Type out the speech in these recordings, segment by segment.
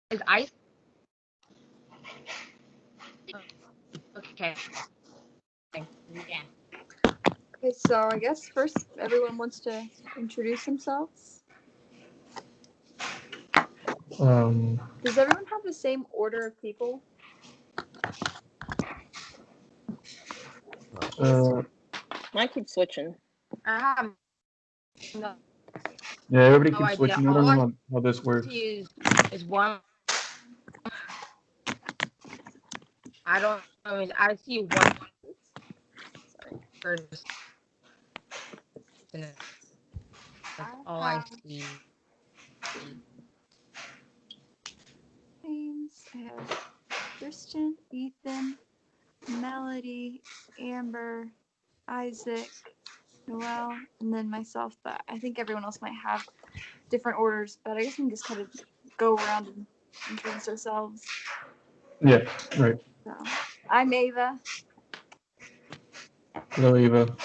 Is ice okay? Yeah. Okay, so I guess first everyone wants to introduce themselves. Does everyone have the same order of people? Mine keeps switching. I have no Yeah, everybody keeps idea. switching. I All don't I know how this works. see is one. I don't know. I see one person. That's all I see. Names. I have Christian, Ethan, Melody, Amber, Isaac, Noel, and then myself. But I think everyone else might have different orders. But I guess we can just kind of go around and introduce ourselves. Yeah, right. So, I'm Ava. Hello, Eva.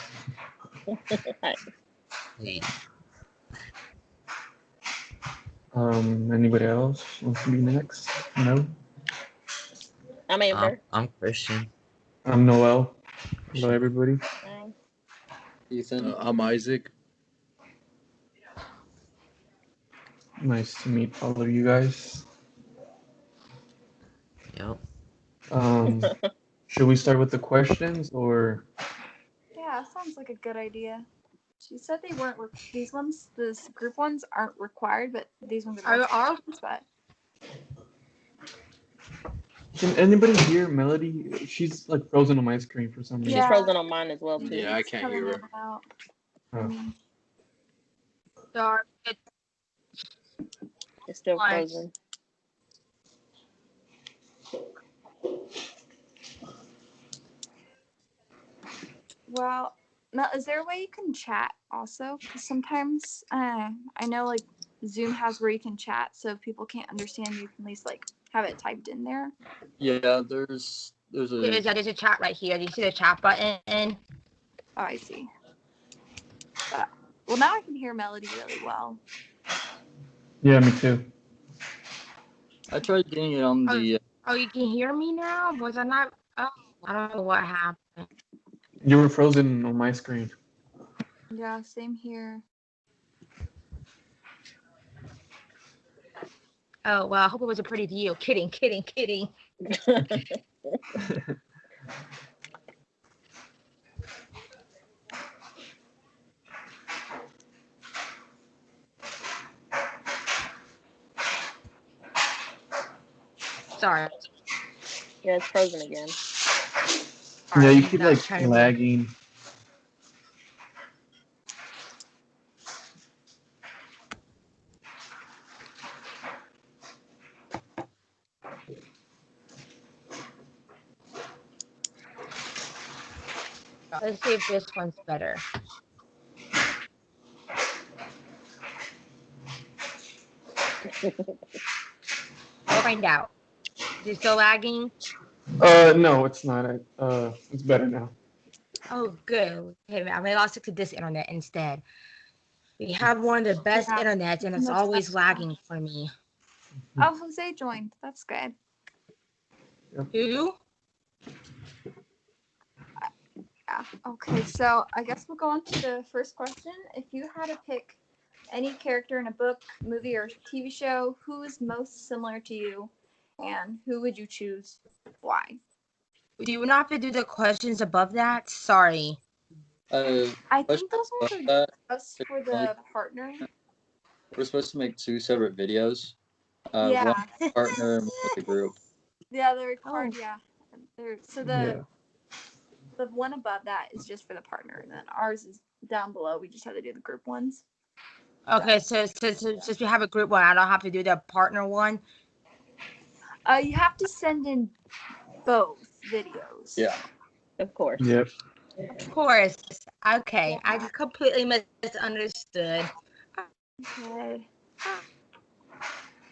Anybody else wants to be next? No? I'm Amber. I'm Christian. I'm Noel. Hello, everybody. Ethan. I'm Isaac. Nice to meet all of you guys. Yep. Should we start with the questions or? Yeah, sounds like a good idea. She said they weren't. These ones, this group ones, aren't required, but these ones are. Are But Can anybody hear Melody? She's like frozen on my screen for some reason. She's frozen on mine as well too. Yeah, I can't hear her. Oh. Dark. It's still frozen. Well, Mel, is there a way you can chat also? Because sometimes I know like Zoom has where you can chat, so if people can't understand, you can at least like have it typed in there. Yeah, there's There's a chat right here. Do you see the chat button? Oh, I see. But, well, now I can hear Melody really well. Yeah, me too. I tried getting it on the. Oh, you can hear me now? Was I not? Oh, I don't know what happened. You were frozen on my screen. Yeah, same here. Oh, well, I hope it was a pretty view. Kidding. Sorry. Yeah, it's frozen again. Yeah, you keep like lagging. Let's see if this one's better. We'll find out. Is it still lagging? No, it's not. It's better now. Oh, good. Okay, I lost it to this internet instead. We have one of the best internets, and it's always lagging for me. Oh, Jose joined. That's good. Who? Yeah. Okay, so I guess we'll go on to the first question. If you had to pick any character in a book, movie, or TV show, who is most similar to you, and who would you choose? Why? Do you not have to do the questions above that? Sorry. I think those ones are just for the partner. We're supposed to make 2 separate videos. Yeah. One with the partner and one with the group. Yeah, they're required. Yeah. So the Yeah. the one above that is just for the partner, and then ours is down below. We just have to do the group ones. Okay, so since we have a group one, I don't have to do the partner one. You have to send in both videos. Yeah. Of course. Yep. Of course. Okay, I just completely misunderstood. Okay.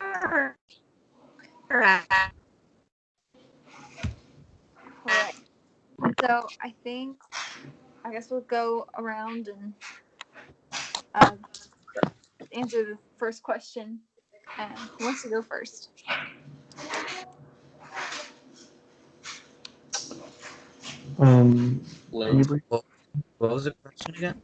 Alright. Alright. So I guess we'll go around and answer the first question. Who wants to go first? Like, Anybody? What was the question again?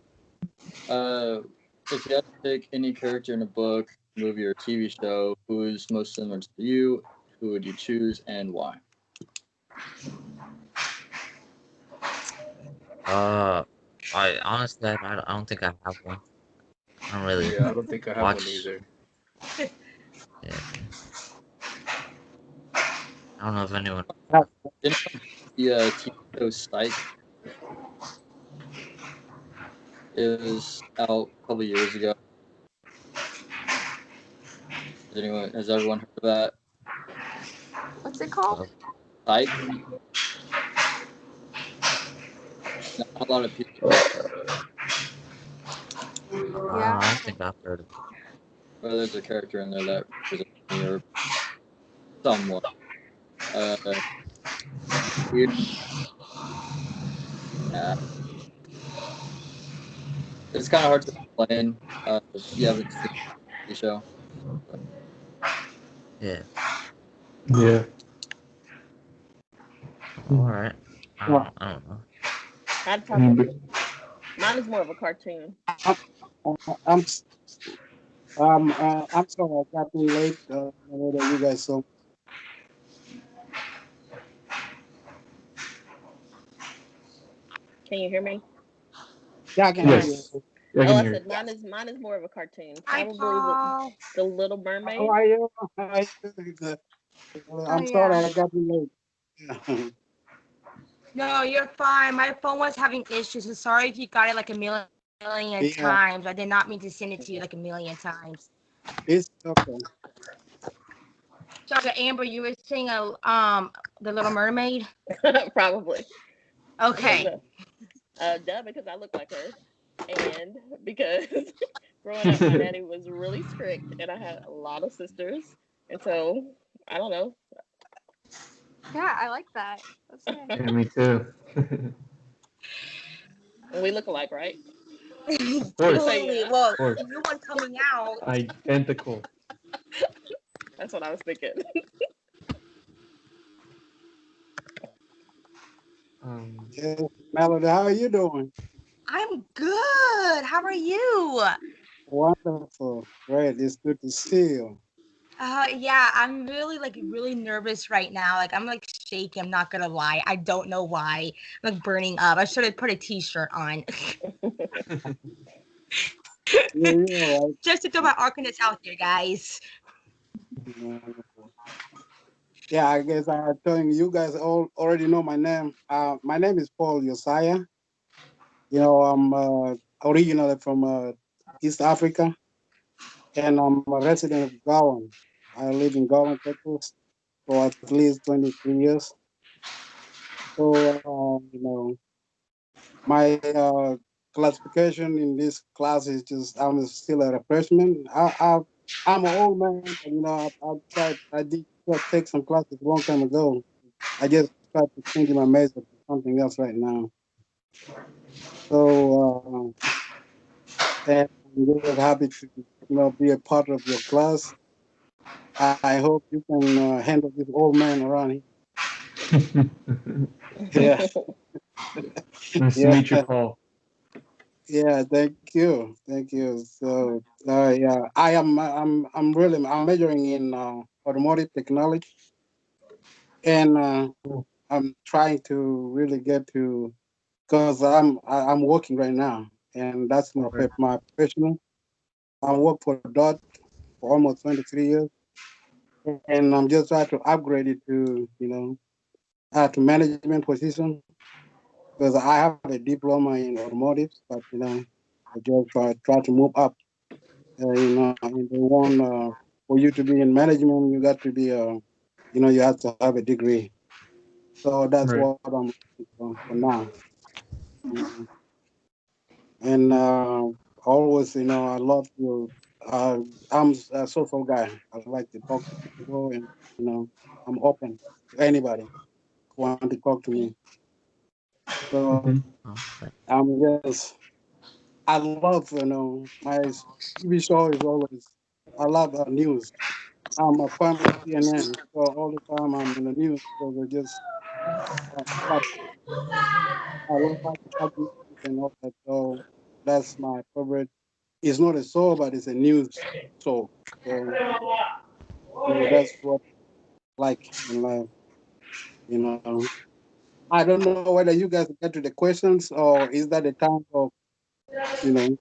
if you had to pick any character in a book, movie, or TV show, who is most similar to you, who would you choose and why? I honestly, I don't think I have one. I don't really Yeah, I don't think I have one watch. either. Yeah, I don't know if anyone. Didn't the TV show Psych? It was out a couple years ago. Has everyone heard of that? What's it called? Psych? Not a lot of people. Yeah. I don't think I've heard of it. Well, there's a character in there that represents me or somewhat. Weird. It's kind of hard to explain if you haven't seen the show. Yeah. Yeah. All right. I don't know. I'd talk Anybody? mine is more of a cartoon. I'm I'm sorry I got in late. I know that you guys so Can you hear me? yeah I can hear Yes. you. Yeah, I Oh, can I hear. said mine is more of a cartoon. Hi, Probably Paul. the Little How Mermaid. are you? How are you? I'm sorry I got in late. Yeah. No, you're fine. My phone was having issues. So sorry if you got it like a million Yeah, times. I did not mean to send it to you like a million times. it's okay. So, Amber, you were saying The Little Mermaid? Probably. Okay. Duh, because I look like her. And because growing up, my daddy was really strict, and I had a lot of sisters, and so I don't know. Yeah, I like that. That's nice. Yeah, me too. We look alike, right? Of course. Totally. Yeah. Well, Of course. new one coming out. Identical. That's what I was thinking. Yeah, Melody, how are you doing? I'm good. How are you? Wonderful. Great. It's good to see you. Yeah, I'm really nervous right now. Like I'm like shaky. I'm not gonna lie. I don't know why. I'm like burning up. I should have put a t-shirt on. Yeah, you're all Just to throw my Arcanist out there, guys. right. Yeah, I guess I'm telling you guys all already know my name. My name is Paul Josiah. You know, I'm originally from East Africa, and I'm a resident of Gowan. I live in Gowan, Texas, for at least 23 years. So, you know, my classification in this class is just I'm still a freshman. I'm an old man, but, you know, I did take some classes a long time ago. I just tried to change my major to something else right now. So, and I'm just happy to, you know, be a part of your class. I hope you can handle this old man around here. Yeah, Nice to yeah, meet you, Paul. yeah. Thank you. So, yeah, I'm majoring in automotive technology, and I'm trying to really get to because I'm working right now, and that's Okay. my professional. I work for Dot for almost 23 years, and I'm just trying to upgrade it to, you know, to management position because I have a diploma in automotive, but, you know, I just try to move up. You know, and they want for you to be in management, you got to be, you know, you have to have a degree. So that's Right. what I'm looking for now. Mhm. And always, you know, I love to. I'm a social guy. I like to talk to people, and, you know, I'm open to anybody who want to talk to me. So Mhm. Okay. I'm just. I love, you know, my TV show is always. I love news. I'm a fan of CNN, so all the time I'm in the news. So they just like I love watching news and all that. So that's my favorite. It's not a show, but it's a news show. So that's what I like in life. You know, I don't know whether you guys get to the questions or is that the time of you know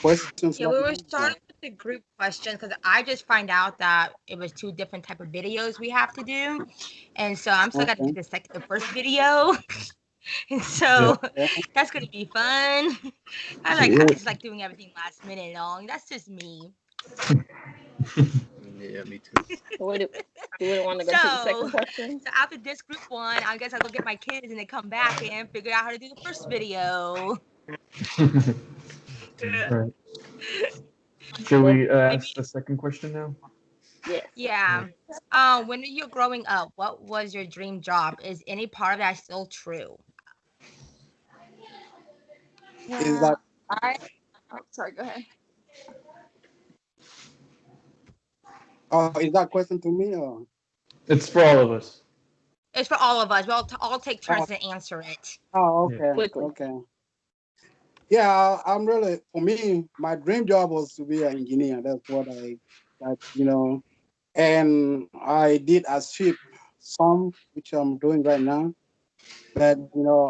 questions Yeah, right we were now? starting with the group questions because I just find out that it was two different type of videos we have to do, and so I'm still got to do Okay. the first video, and Yeah. so Yeah. that's gonna be fun. I Yeah. just like doing everything last minute and all. That's just me. Yeah, me too. Do we want to go to the So, second question? so after this group one, I guess I'll go get my kids and then come back and figure out how to do the first video. Right. Should Well, we Maybe, ask the second question now? yes. yeah. When you're growing up, what was your dream job? Is any part of that still true? Is that Oh, sorry, go ahead. is that question to me or? It's for all of us. It's for all of us. We'll all take Oh, turns to answer it. Yeah. okay. Quickly. Okay. Yeah, I'm really, for me, my dream job was to be an engineer. That's what and I did achieve some, which I'm doing right now. But,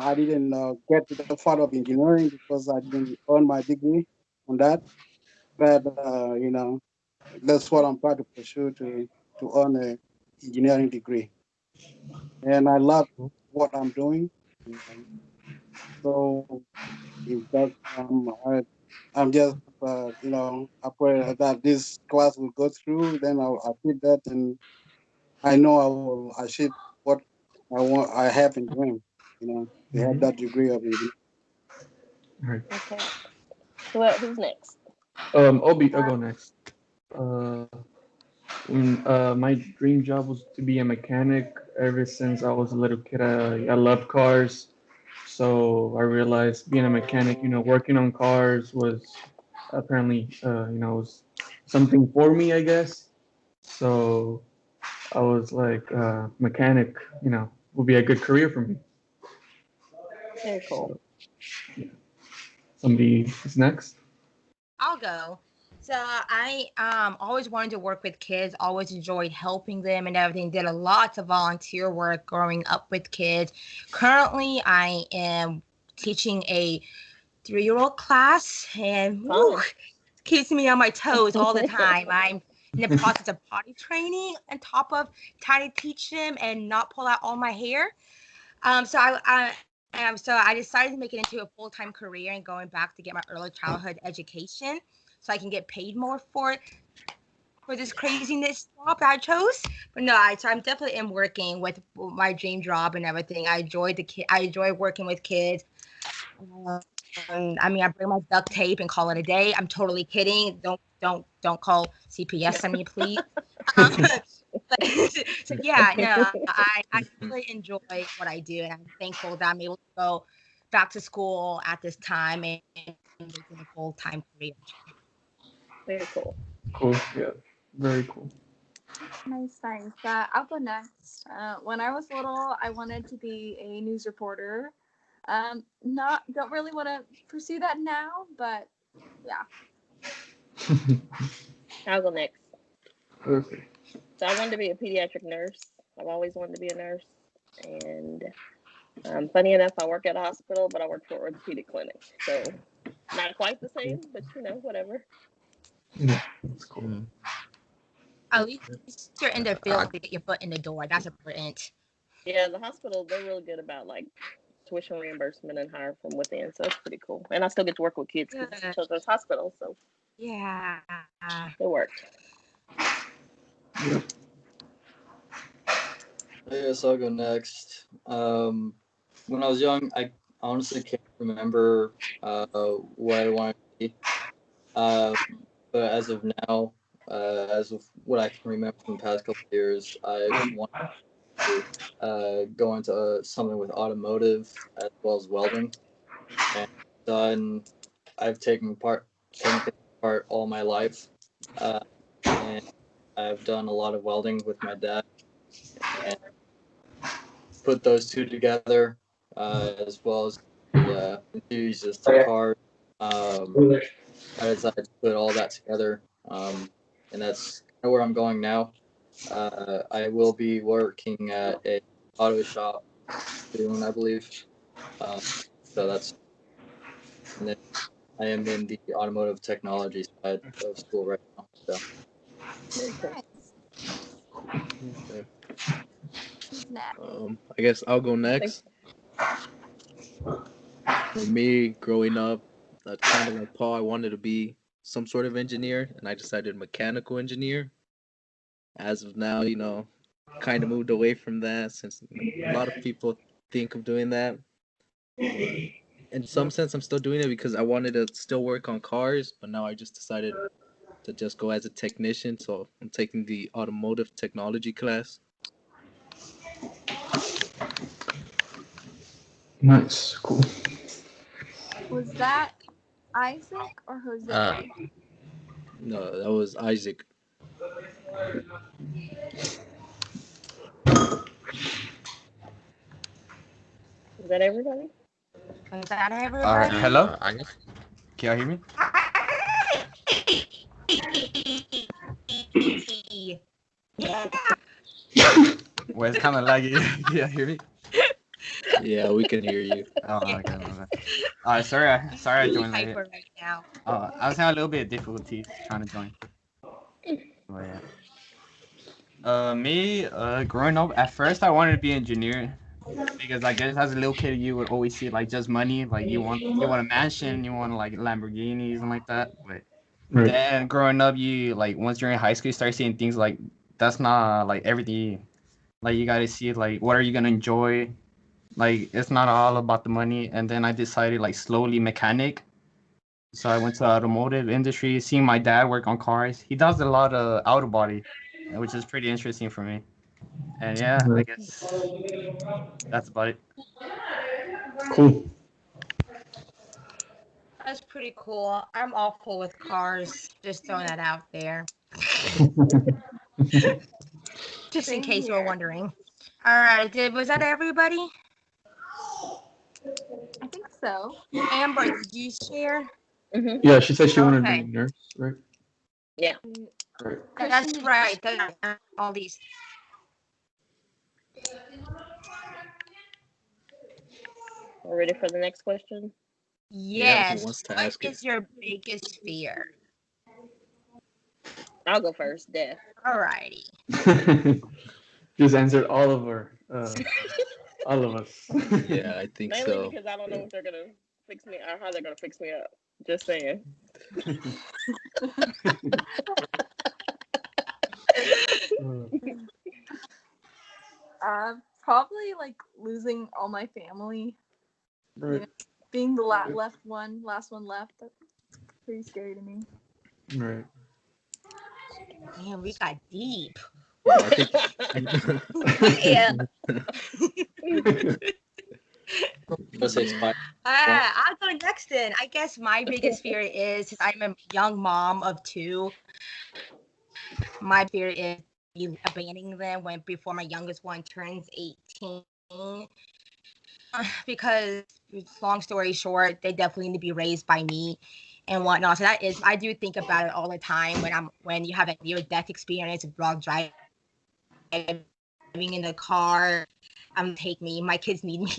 I didn't get to the part of engineering because I didn't earn my degree on that. But, that's what I'm trying to pursue to earn a engineering degree. And I love what I'm doing. So if that I'm just I pray that this class will go through, then I'll achieve that, and I know I will achieve what I have in dream, to have that degree of engineering. Right. Okay. Well, who's next? I'll go next. Uh, my dream job was to be a mechanic. Ever since I was a little kid, I loved cars. So I realized being a mechanic, working on cars was apparently, was something for me, I guess. So I was like, mechanic, would be a good career for me. Very cool. So somebody is next. I'll go. So I always wanted to work with kids, always enjoyed helping them and everything. Did a lot of volunteer work growing up with kids. Currently, I am teaching a 3-year-old class, and Fun. keeps me on my toes all the time. I'm in the process of potty training on top of trying to teach them and not pull out all my hair. So I decided to make it into a full-time career and going back to get my early childhood education so I can get paid more for this craziness job that I chose. But no, so I'm definitely am working with my dream job and everything. I enjoy working with kids. I mean, I bring my duct tape and call it a day. I'm totally kidding. Don't call CPS on me, please. But, so yeah, no, I really enjoy what I do, and I'm thankful that I'm able to go back to school at this time and make it a full-time career. Very cool. Cool. Yeah. Very cool. Nice, nice. I'll go next. When I was little, I wanted to be a news reporter. Don't really want to pursue that now, but yeah. I'll go next. Okay. So I wanted to be a pediatric nurse. I've always wanted to be a nurse. And funny enough, I work at a hospital, but I work for an orthopedic clinic. So not quite the same, but whatever. Yeah, that's cool. Mm. At least you're in the field to get your foot in the door. That's important. Yeah, the hospital, they're really good about like tuition reimbursement and hire from within. So it's pretty cool. And I still get to work with kids because it's a children's hospital. So Yeah. it works. Yep. I guess I'll go next. When I was young, I honestly can't remember what I wanted to be. But as of now, as of what I can remember from the past couple of years, I want to go into something with automotive as well as welding. And I've taken part all my life, and I've done a lot of welding with my dad, and put those two together, as well as the enthusiast of cars. I decided to put all that together, and that's kind of where I'm going now. I will be working at a auto shop soon, I believe. So that's, and then I am in the automotive technology side of school right now. So Very cool. Nice. Okay. Who's next? I guess I'll go next. For me, growing up, kind of like Paul, I wanted to be some sort of engineer, and I decided mechanical engineer. As of now, kind of moved away from that since a lot of people think of doing that. In some sense, I'm still doing it because I wanted to still work on cars, but now I just decided to just go as a technician. So I'm taking the automotive technology class. Nice, cool. Was that Isaac or Jose? No, that was Isaac. Is that everybody? Is that All right, everybody? hello? I guess. Can y'all hear me? Yeah. Well, it's kind of laggy. Can y'all hear me? Yeah, we can hear you. Oh, okay. All right, sorry I joined late. Hyper right now. I was having a little bit of difficulty trying to join. But yeah. Me, growing up, at first I wanted to be an engineer because I guess as a little kid you would always see like just money, like you want a mansion, you want like Lamborghinis and like that. But Right. then growing up, you like once you're in high school, you start seeing things like that's not like everything. Like you gotta see like what are you gonna enjoy. Like it's not all about the money. And then I decided like slowly mechanic. So I went to the automotive industry, seeing my dad work on cars. He does a lot of auto body, which is pretty interesting for me. And yeah, I guess that's about it. Cool. That's pretty cool. I'm awful with cars. Just throwing that out there. Just in Same case you were here. wondering. All right. Was that everybody? I think so. Amber, did you share? Mm-hmm. Yeah, she said she wanted to Okay. be a nurse, right? Yeah. Right. That's Christian, right. All these. We're ready for the next question. Yeah, who Yes. wants to What ask it? is your biggest fear? I'll go first. Death. All righty. Just answered all of all of us. Yeah, I think Mainly so. because I don't know if they're gonna fix me or how they're gonna fix me up. Just saying. probably like losing all my family. Right. Being the last one left. That's pretty scary to me. Right. Man, we got deep. Yeah, I think. Yeah. let's say spy. I'll go next then. I guess my biggest fear is I'm a young mom of two. My fear is abandoning them before my youngest one turns 18. Because long story short, they definitely need to be raised by me and whatnot. So I do think about it all the time when you have a near death experience of drug driving in the car. Take me. My kids need me,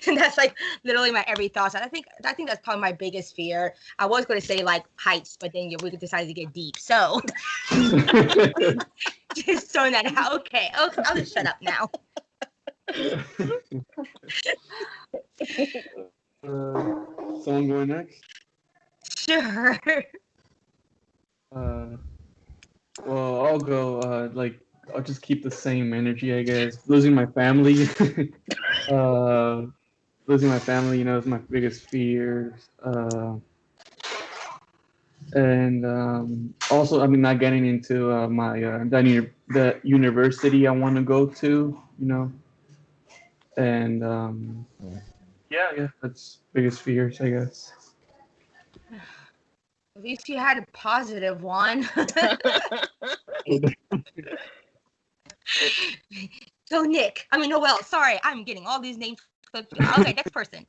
and that's like literally my every thought. So I think that's probably my biggest fear. I was going to say like heights, but then we decided to get deep. So just throwing that out. Okay, I'll just shut up now. Someone going next? Sure. Well, I'll go. I'll just keep the same energy, I guess. Losing my family. Losing my family, is my biggest fear. And also, not getting into the university I want to go to, And yeah, that's biggest fears, I guess. At least you had a positive one. So Nick, I mean Noel. Sorry, I'm getting all these names. Okay, next person.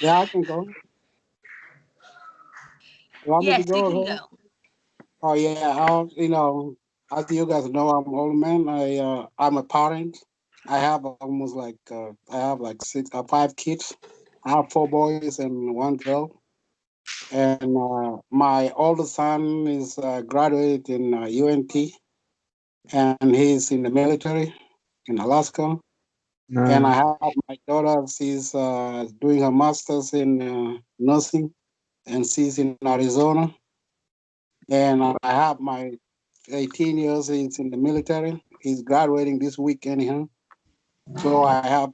Yeah, I can go. You want me to Yes, you go as can well? go. Oh yeah, as you guys know, I'm an old man. I'm a parent. I have almost like I have like 5 kids. I have 4 boys and 1 girl. And my oldest son is graduated in UNT, and he's in the military in Alaska. And I Nice. have my daughter. She's doing her master's in nursing, and she's in Arizona. And I have my 18 years. He's in the military. He's graduating this week anyhow. So I have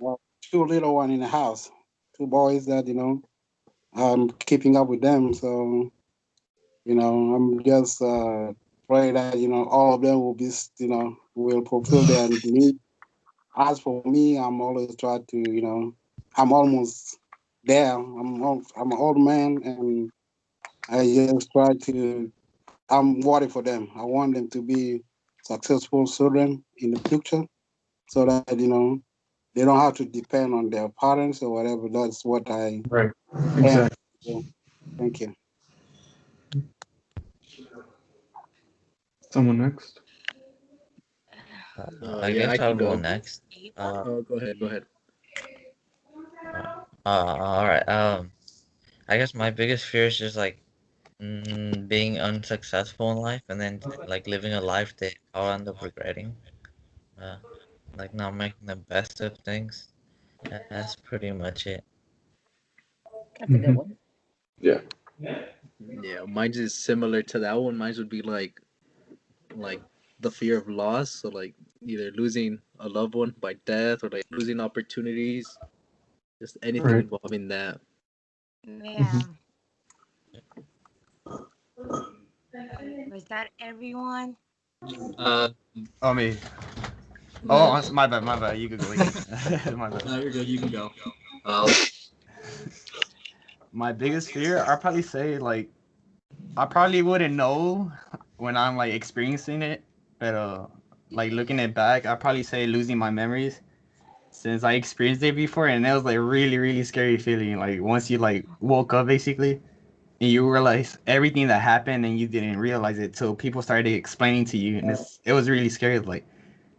2 little one in the house, 2 boys that I'm keeping up with them. So I'm just pray that all of them will be will fulfill their need. As for me, I'm always try to I'm almost there. I'm an old man, and I just try to. I'm worried for them. I want them to be successful children in the future, so that they don't have to depend on their parents or whatever. That's what I Right. am. Exactly. So, thank you. Someone next. I Yeah, I guess I'll can go go. next. Oh, go ahead. Go ahead. All right. I guess my biggest fear is just like being unsuccessful in life and then like living a life that I'll end up regretting. Uh, like not making the best of things. That's pretty much it. That's a good Mhm. one. Yeah. Yeah, mine's is similar to that one. Mine would be like the fear of loss. So like either losing a loved one by death or like losing opportunities. Just anything Right. involving that. Yeah. Mhm. Was that everyone? Uh, Oh me. Oh, yeah. my bad. My bad. You could go. You could. My bad. No, you're good. You can go. Uh, My biggest fear, I'd probably say like I probably wouldn't know when I'm like experiencing it, but like looking it back, I'd probably say losing my memories since I experienced it before, and it was like really really scary feeling. Like once you like woke up basically, and you realize everything that happened, and you didn't realize it till people started explaining to you, and it was really scary. Like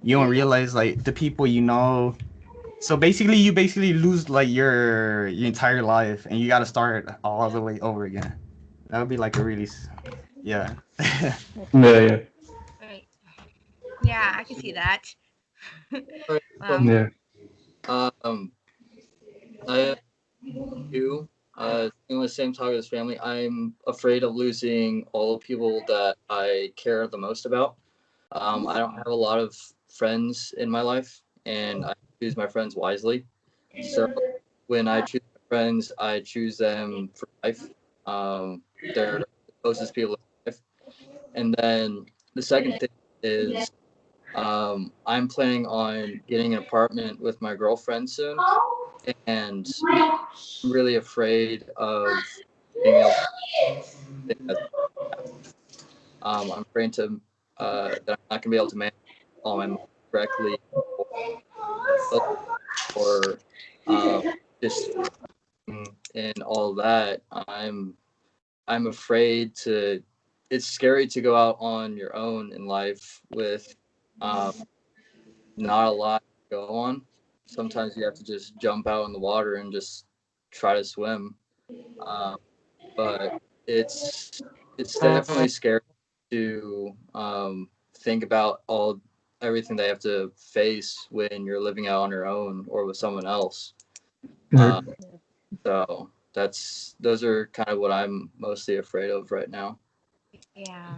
you don't realize like the people you know. So basically, you basically lose like your entire life, and you got to start all the way over again. That would be like a really, yeah. Yeah. Yeah. Right. Yeah, I can see that. all right, Wow. Yeah. um, I do. In the same talk as family, I'm afraid of losing all the people that I care the most about. I don't have a lot of friends in my life, and I choose my friends wisely. So when I choose my friends, I choose them for life. They're the closest people in life. And then the second thing is I'm planning on getting an apartment with my girlfriend soon, and I'm really afraid of being able to. I'm afraid to that I'm not gonna be able to manage all my money correctly, or um, just and all that. I'm afraid to. It's scary to go out on your own in life with um, not a lot to go on. Sometimes you have to just jump out in the water and just try to swim. Um, but it's it's definitely scary to think about all everything they have to face when you're living out on your own or with someone else. Right. Um, so those are kind of what I'm mostly afraid of right now. Yeah.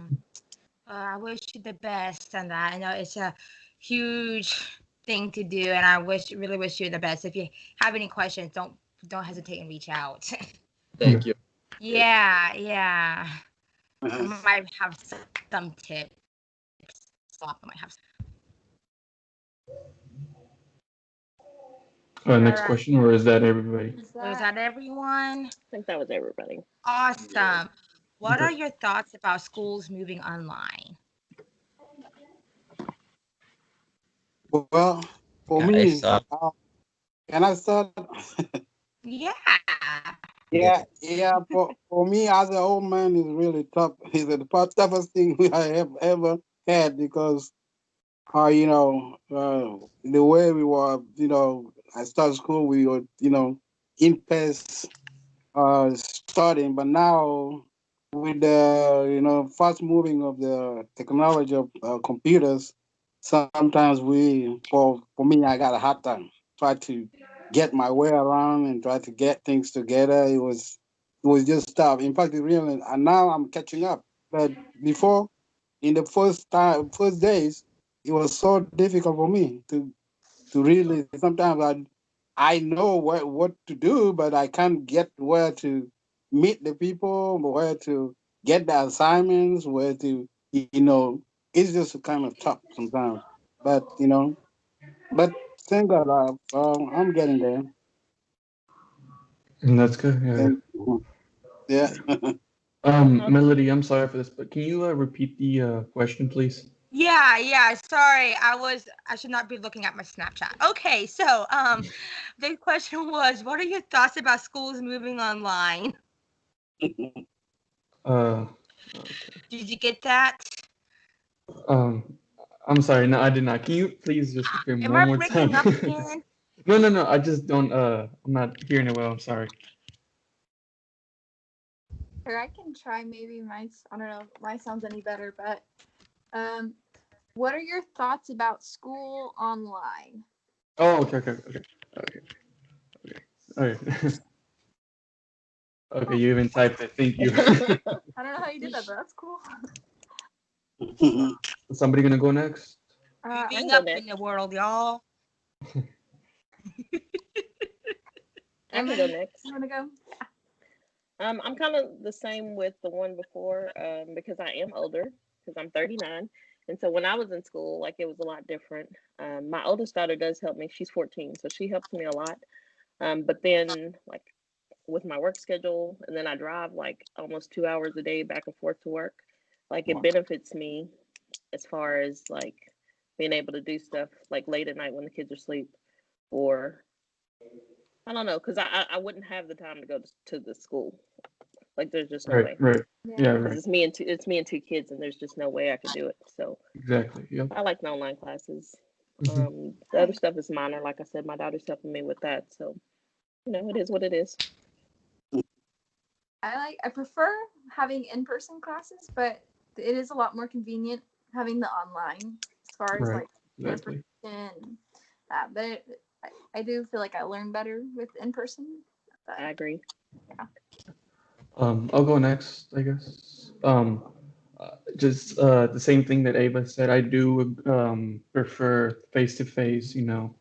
I wish you the best on that. I know it's a huge thing to do, and I really wish you the best. If you have any questions, don't hesitate and reach out. Thank you. Yeah, yeah. I might have some tips. So I might have. All Next right. question, or is that everybody? Is Was that that everyone? I think that was everybody. Awesome. What are Okay. your thoughts about schools moving online? Well, for Yeah, it me, sucks. can I start? Yeah. Yeah, yeah. For me, as an old man, is really tough. It's the toughest thing I have ever had because, the way we were, I started school, we were, in pace, starting, but now with the, fast moving of the technology of computers, sometimes for me, I got a hard time try to get my way around and try to get things together. It was just tough. In fact, it really, and now I'm catching up. But before, in the first days, it was so difficult for me to really. Sometimes I know what to do, but I can't get where to meet the people, where to get the assignments, where to it's just kind of tough sometimes. But but thank God, I'm getting there. And that's good. Yeah. And yeah. Melody, I'm sorry for this, but can you repeat the question, please? Yeah. Sorry, I should not be looking at my Snapchat. Okay, so the question was, what are your thoughts about schools moving online? Uh, Did you get that? um, I'm sorry. No, I did not. Can you please just repeat Am one I more time? breaking up again? No. I just don't. I'm not hearing it well. I'm sorry. Or I can try maybe I don't know if my sounds any better, but what are your thoughts about school online? Oh, okay. Okay. Okay, you even typed it. Thank you. I don't know how you did that, but that's cool. Is somebody gonna go next? I Moving can go up in next. the world, y'all. I can go next. You want to go? I'm kind of the same with the one before, because I am older, because I'm 39. And so when I was in school, like, it was a lot different. My oldest daughter does help me. She's 14, so she helps me a lot. But then, like, with my work schedule, and then I drive like almost 2 hours a day back and forth to work, like, it Wow. benefits me as far as like being able to do stuff like late at night when the kids are asleep, or I don't know, because I wouldn't have the time to go to the school. Like, there's just no way. Right. Yeah, Yeah. Because right. it's me and two kids, and there's just no way I could do it. So Exactly. Yep. I like the online classes. Mhm. The other stuff is minor. Like I said, my daughter's helping me with that. So, it is what it is. I prefer having in-person classes, but it is a lot more convenient having the online as far as Right. like Exactly. transportation and that. But I do feel like I learn better with in-person. But I agree. I'll go next, I guess. Just the same thing that Ava said. I do prefer face to face. You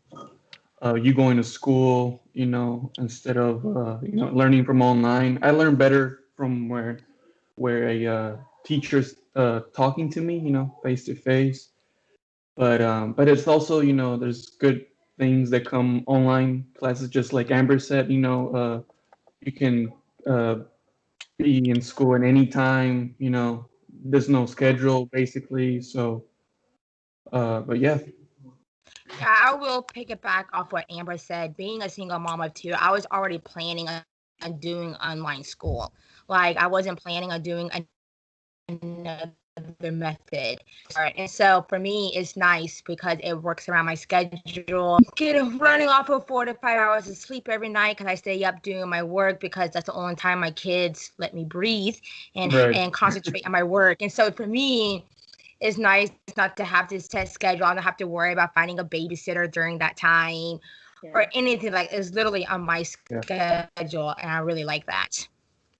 going to school, instead of learning from online. I learn better from where a teacher's talking to me, face to face. But it's also, there's good things that come online classes, just like Amber said. You can uh, be in school at any time. There's no schedule basically. So, but yeah. Yeah, I will pick it back off what Amber said. Being a single mom of two, I was already planning on doing online school. Like, I wasn't planning on doing another method. And so for me, it's nice because it works around my schedule. Getting running off of 4 to 5 hours of sleep every night because I stay up doing my work because that's the only time my kids let me breathe and Right. and concentrate on my work. And so for me, it's nice not to have this set schedule. I don't have to worry about finding a babysitter during that time or Yeah. anything. Like, it's literally on my Yeah. schedule, and I really like that.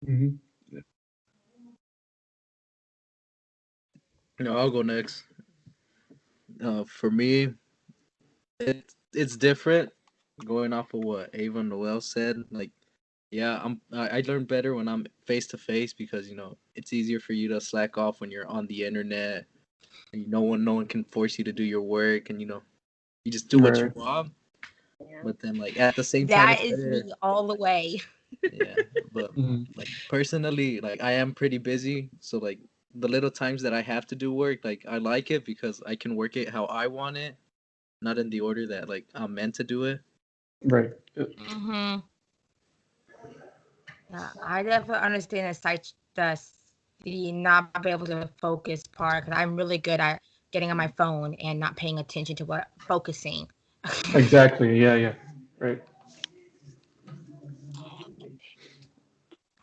Hmm. I'll go next. For me, it's different. Going off of what Ava and Noel said, like, yeah, I learn better when I'm face to face because it's easier for you to slack off when you're on the internet. And no one can force you to do your work, and you just do what you Right. want. Yeah. But then, like, at the same time, That it's is better. me all the way. Yeah, but Mhm. like personally, like I am pretty busy, so like the little times that I have to do work, like I like it because I can work it how I want it, not in the order that like I'm meant to do it. Right. Yep. Mm-hmm. Yeah, I definitely understand the not be able to focus part because I'm really good at getting on my phone and not paying attention to what focusing. Exactly. Yeah. Yeah. Right.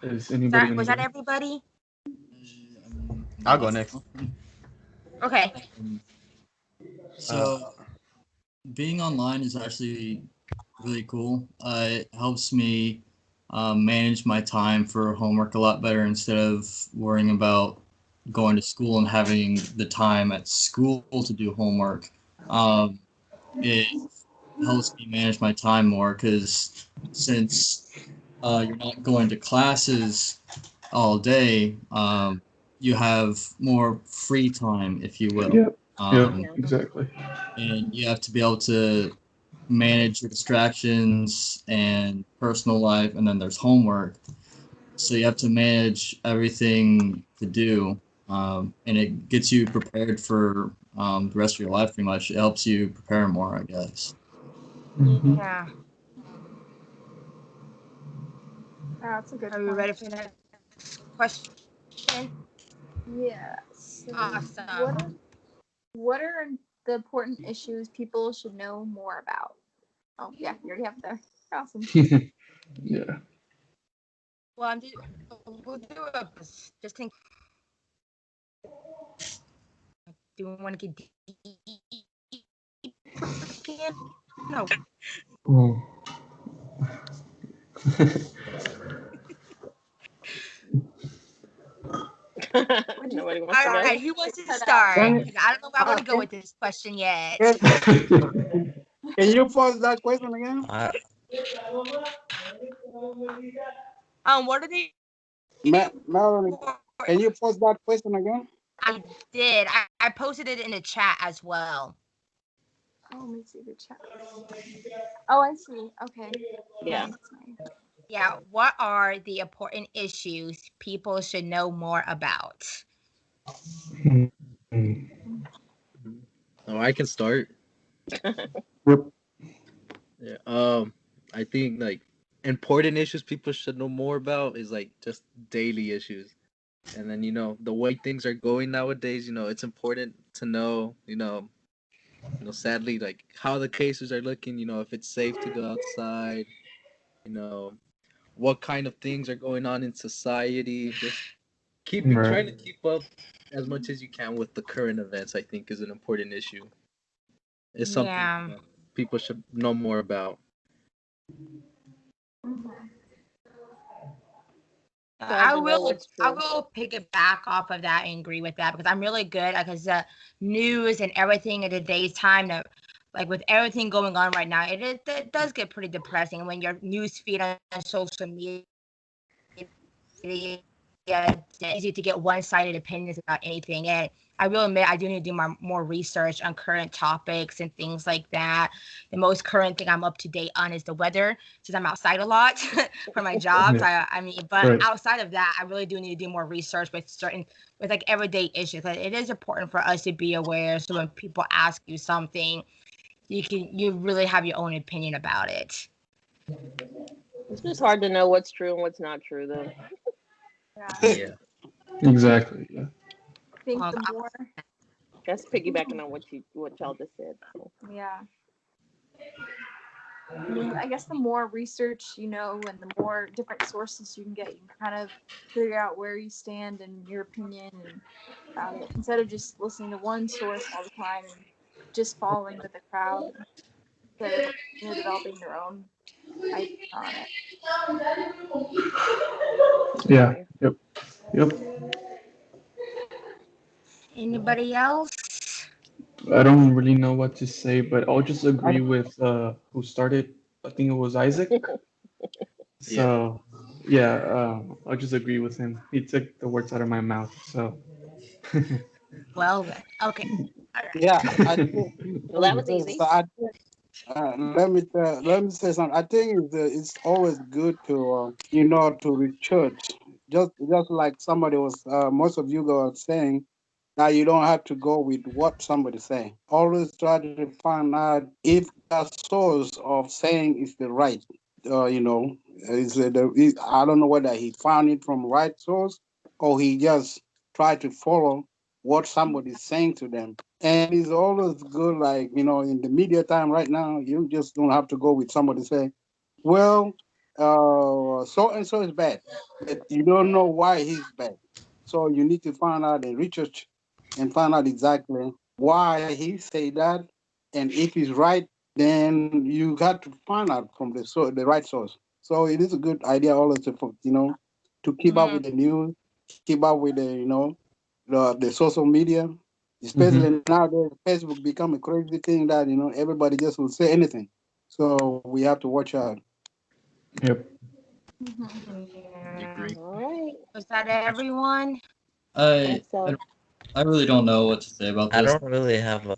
Is anybody That gonna was that go? everybody? I'll go next. Okay. Um, Uh, so being online is actually really cool. It helps me manage my time for homework a lot better instead of worrying about going to school and having the time at school to do homework. Um, it helps me manage my time more because since you're not going to classes all day, you have more free time, if you will. yep. Yep. Um, Yeah. Exactly. and you have to be able to manage your distractions and personal life, and then there's homework. So you have to manage everything to do, and it gets you prepared for the rest of your life. Pretty much, it helps you prepare more, I guess. Mhm. Yeah. That's a good Are we point. ready for the next question? Yeah. So Awesome. what are the important issues people should know more about? Oh yeah, you already have it there. Awesome. Yeah. Well, we'll do a just think. Do we want to get deeper again? No. Oh. What'd you Nobody say? wants All to go. right. Sorry, Who wants it to cut out. start? Can, 'Cause I don't know where I want to go can, with this question yet. can, can you pose that question again? I What are the Melody, can you pose that question again? I did. I posted it in the chat as well. Oh, let me see the chat. Oh, I see. Okay. Yeah. Sorry. Yeah. What are the important issues people should know more about? Mhm. Oh, I can start. Yep. Yeah. I think like important issues people should know more about is like just daily issues. And then, the way things are going nowadays, it's important to know, sadly, like how the cases are looking, if it's safe to go outside, you know, what kind of things are going on in society. Just Right. trying to keep up as much as you can with the current events, I think is an important issue. It's something Yeah. people should know more about. Mhm. So I have to know what's I true. will pick it back off of that and agree with that because I'm really good because the news and everything in today's time that like with everything going on right now, it does get pretty depressing when your news feed on social media. Yeah, it's easy to get one-sided opinions about anything. And I will admit I do need to do more research on current topics and things like that. The most current thing I'm up to date on is the weather, since I'm outside a lot for my job. So Yeah. I mean, but Right. outside of that, I really do need to do more research with like everyday issues. But it is important for us to be aware. So when people ask you something, you really have your own opinion about it. It's just hard to know what's true and what's not true, though. Yeah. Yeah. Exactly. Yeah. I think Well, the more, That's piggybacking on what y'all just said. So. yeah. I mean, I guess the more research you know and the more different sources you can get, you can kind of figure out where you stand and your opinion and about it instead of just listening to one source all the time and just following with the crowd instead of developing your own idea on it. Yeah. Agree. Yep. Yep. anybody else? I don't really know what to say, but I'll just I, agree with who started. I think it was Isaac. Yeah. So yeah, I'll just agree with him. He took the words out of my mouth. So Well then, okay, all right. yeah, I think Well, that was easy. I think let me say something. I think it's always good to to research. Just like somebody was, most of you were saying, now you don't have to go with what somebody saying. Always try to find out if the source of saying is the right. I don't know whether he found it from right source or he just tried to follow what somebody's saying to them. And it's always good, like, in the media time right now, you just don't have to go with somebody say, well, so and so is bad, but you don't know why he's bad. So you need to find out and research and find out exactly why he say that. And if he's right, then you got to find out from the right source. So it is a good idea always to keep up Mhm. with the news, keep up with the social media, Mm-hmm. especially nowadays. Facebook become a crazy thing that everybody just will say anything. So we have to watch out. Yep. Yeah. Agree. All right. Was that everyone? Think I, so. I really don't know what to say about I this. don't really have a.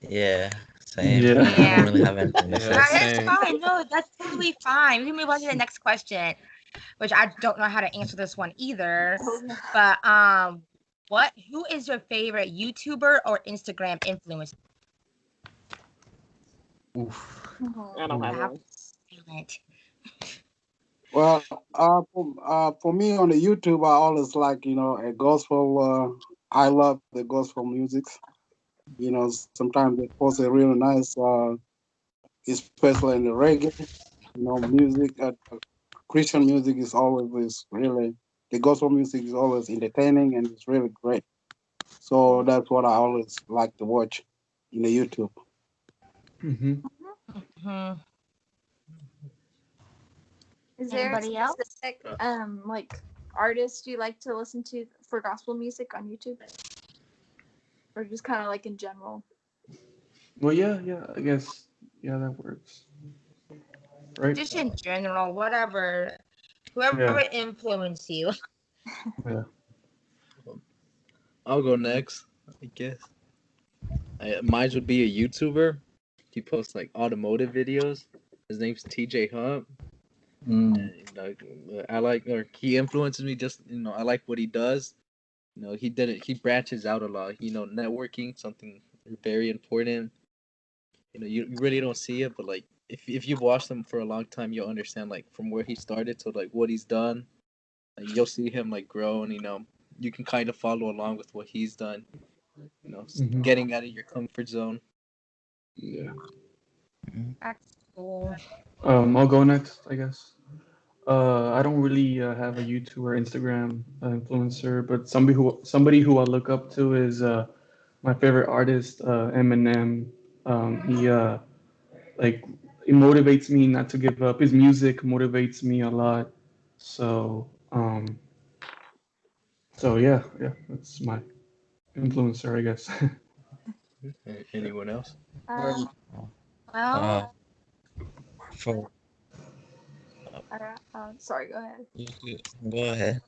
Yeah, same. Yeah. I don't Yeah. really have anything to Yeah, say. That's same. fine. No, that's totally fine. We can move on to the next question, which I don't know how to answer this one either. But who is your favorite YouTuber or Instagram influencer? Oof. I don't have Have one. silent. Well, for me on the YouTube, I always like a gospel. I love the gospel music. Sometimes they post a really nice, especially in the reggae. Music. Christian music is really the gospel music is always entertaining and it's really great. So that's what I always like to watch in the YouTube. Mm-hmm. Mhm. Is there a Anybody else? specific like artist you like to listen to for gospel music on YouTube, or just kind of like in general? Well, yeah. I guess that works, right? Just in general, whatever. Yeah. Whoever influenced you. Yeah. I'll go next, I guess. Mine would be a YouTuber. He posts like automotive videos. His name's TJ Hunt. Mm. I like, or he influences me. Just I like what he does. He did it. He branches out a lot. Networking, something very important. You really don't see it, but like if you've watched him for a long time, you'll understand like from where he started to like what he's done. Like you'll see him like grow, and you can kind of follow along with what he's done. Mm-hmm. Getting out of your comfort zone. Yeah. That's cool. I'll go next, I guess. I don't really have a YouTube or Instagram influencer, but somebody who I look up to is my favorite artist, Eminem. He like it motivates me not to give up. His music motivates me a lot. So yeah, that's my influencer, I guess. Anyone else? Uh, Well, Uh, for sorry, go ahead. go ahead.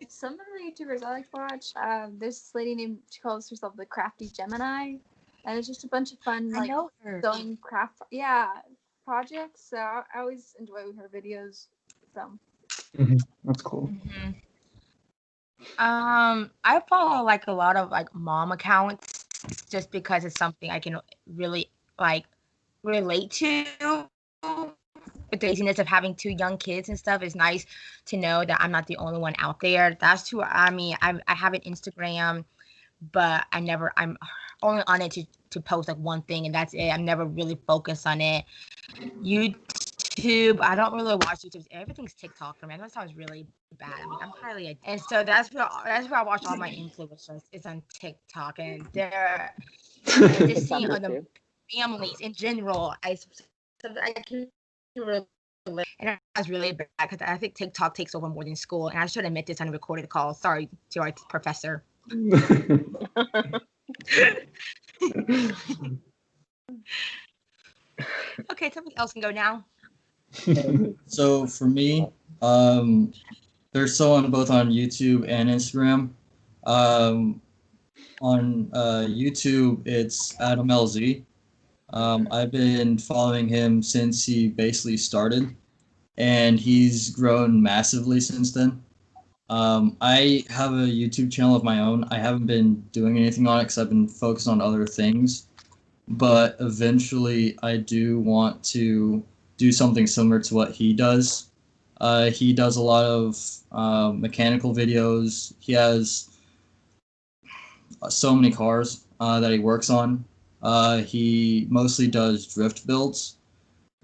Some of the YouTubers I like to watch, there's this lady named, she calls herself the Crafty Gemini, and it's just a bunch of fun I like know her. sewing craft, projects. So I always enjoy her videos. So That's cool. Hmm. I follow like a lot of like mom accounts just because it's something I can really like relate to. With the laziness of having two young kids and stuff, it's nice to know that I'm not the only one out there. That's who I mean. I have an Instagram, but I'm only on it to post like one thing and that's it. I'm never really focused on it. YouTube, I don't really watch YouTube. Everything's TikTok for me. That sounds really bad. I mean, I'm highly and so that's where I watch all my influencers. It's on TikTok, and they're and just seeing Me other too. families in general. I can relate, and that's really bad because I think TikTok takes over more than school. And I should admit this on a recorded call. Sorry to our professor. Okay, somebody else can go now. So for me, they're still on both on YouTube and Instagram. On YouTube, it's Adam LZ. I've been following him since he basically started, and he's grown massively since then. I have a YouTube channel of my own. I haven't been doing anything on it because I've been focused on other things. But eventually, I do want to do something similar to what he does. He does a lot of mechanical videos. He has so many cars that he works on. He mostly does drift builds,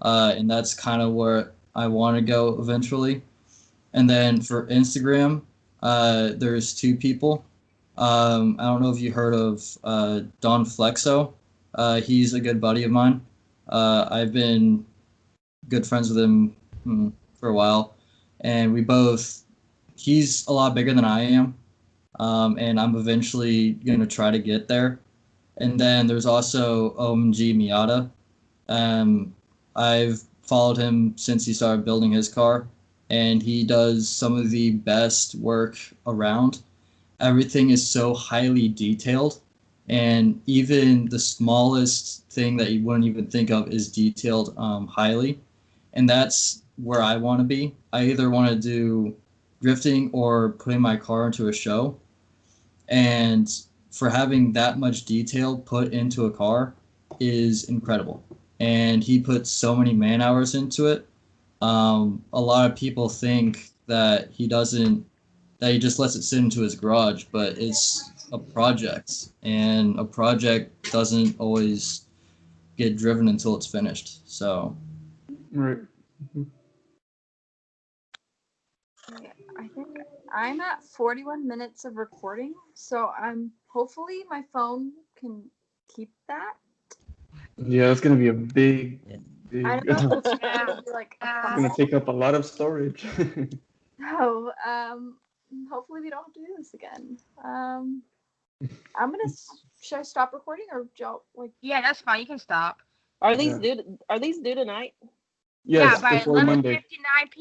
and that's kind of where I want to go eventually. And then for Instagram, there's two people. I don't know if you heard of Don Flexo. He's a good buddy of mine. I've been good friends with him for a while, and he's a lot bigger than I am, and I'm eventually going to try to get there. And then there's also OMG Miata. I've followed him since he started building his car, and he does some of the best work around. Everything is so highly detailed, and even the smallest thing that you wouldn't even think of is detailed highly. And that's where I want to be. I either want to do drifting or putting my car into a show. And for having that much detail put into a car is incredible. And he puts so many man hours into it. A lot of people think that he just lets it sit into his garage, but it's a project, and a project doesn't always get driven until it's finished. So, Right. I think I'm at 41 minutes of recording, so hopefully my phone can keep that. Yeah, it's gonna be a big. I don't know if it's Yeah. gonna be like a It's gonna file. take up a lot of storage. So, hopefully we don't have to do this again. Should I stop recording or Joe? Yeah, that's fine. You can stop. Are these due tonight? Yes, yeah, by before Monday. 11:59 p.m.